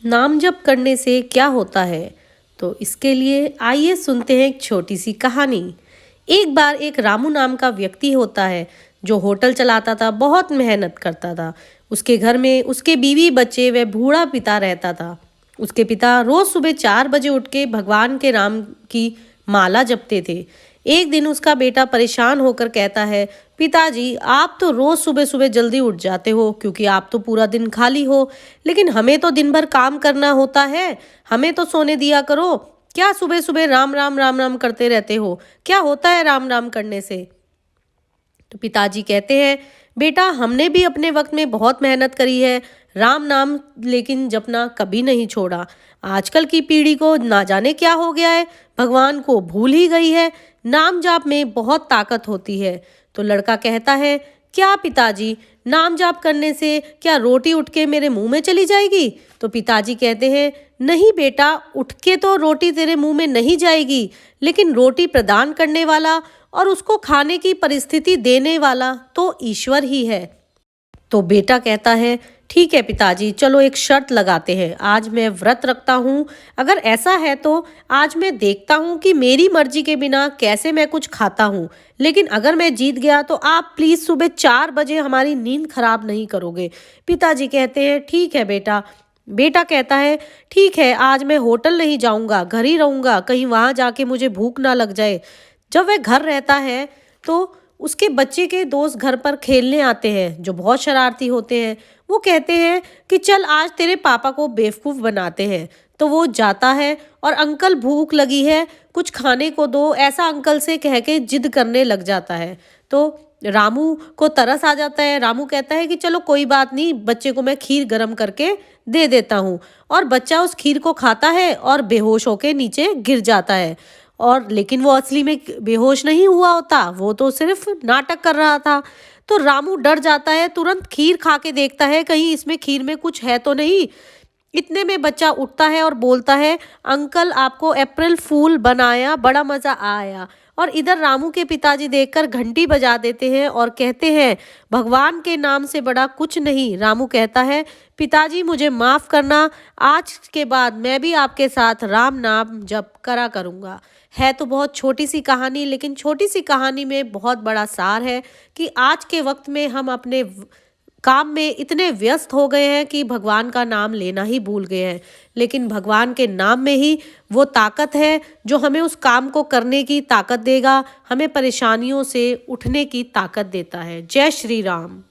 नाम जप करने से क्या होता है? तो इसके लिए आइए सुनते हैं एक छोटी सी कहानी। एक बार एक रामू नाम का व्यक्ति होता है जो होटल चलाता था, बहुत मेहनत करता था। उसके घर में उसके बीवी बच्चे व बूढ़ा पिता रहता था। उसके पिता रोज सुबह 4 बजे उठ के भगवान के राम की माला जपते थे। एक दिन उसका बेटा परेशान होकर कहता है, पिताजी आप तो रोज सुबह सुबह जल्दी उठ जाते हो क्योंकि आप तो पूरा दिन खाली हो, लेकिन हमें तो दिन भर काम करना होता है। हमें तो सोने दिया करो। क्या सुबह सुबह राम राम राम राम करते रहते हो? क्या होता है राम राम करने से? तो पिताजी कहते हैं, बेटा हमने भी अपने वक्त में बहुत मेहनत करी है, राम नाम लेकिन जपना कभी नहीं छोड़ा। आजकल की पीढ़ी को ना जाने क्या हो गया है, भगवान को भूल ही गई है। नाम जाप में बहुत ताकत होती है। तो लड़का कहता है, क्या पिताजी नाम जाप करने से क्या रोटी उठ के मेरे मुंह में चली जाएगी? तो पिताजी कहते हैं, नहीं बेटा, उठ के तो रोटी तेरे मुंह में नहीं जाएगी, लेकिन रोटी प्रदान करने वाला और उसको खाने की परिस्थिति देने वाला तो ईश्वर ही है। तो बेटा कहता है, ठीक है पिताजी, चलो एक शर्त लगाते हैं। आज मैं व्रत रखता हूँ। अगर ऐसा है तो आज मैं देखता हूँ कि मेरी मर्जी के बिना कैसे मैं कुछ खाता हूँ, लेकिन अगर मैं जीत गया तो आप प्लीज सुबह 4 बजे हमारी नींद खराब नहीं करोगे। पिताजी कहते हैं, ठीक है बेटा। बेटा कहता है, ठीक है, आज मैं होटल नहीं जाऊंगा, घर ही रहूंगा, कहीं वहां जाके मुझे भूख ना लग जाए। जब वह घर रहता है तो उसके बच्चे के दोस्त घर पर खेलने आते हैं जो बहुत शरारती होते हैं। वो कहते हैं कि चल आज तेरे पापा को बेवकूफ़ बनाते हैं। तो वो जाता है और अंकल भूख लगी है, कुछ खाने को दो, ऐसा अंकल से कह के जिद करने लग जाता है। तो रामू को तरस आ जाता है। रामू कहता है कि चलो कोई बात नहीं, बच्चे को मैं खीर गरम करके दे देता हूँ। और बच्चा उस खीर को खाता है और बेहोश होके नीचे गिर जाता है। और लेकिन वो असली में बेहोश नहीं हुआ होता, वो तो सिर्फ नाटक कर रहा था। तो रामू डर जाता है, तुरंत खीर खा के देखता है कहीं इसमें खीर में कुछ है तो नहीं। इतने में बच्चा उठता है और बोलता है, अंकल आपको अप्रैल फूल बनाया, बड़ा मजा आया। और इधर रामू के पिताजी देखकर घंटी बजा देते हैं और कहते हैं, भगवान के नाम से बड़ा कुछ नहीं। रामू कहता है, पिताजी मुझे माफ करना, आज के बाद मैं भी आपके साथ राम नाम जप करा करूंगा। है तो बहुत छोटी सी कहानी, लेकिन छोटी सी कहानी में बहुत बड़ा सार है कि आज के वक्त में हम अपने काम में इतने व्यस्त हो गए हैं कि भगवान का नाम लेना ही भूल गए हैं। लेकिन भगवान के नाम में ही वो ताकत है जो हमें उस काम को करने की ताकत देगा, हमें परेशानियों से उठने की ताकत देता है। जय श्री राम।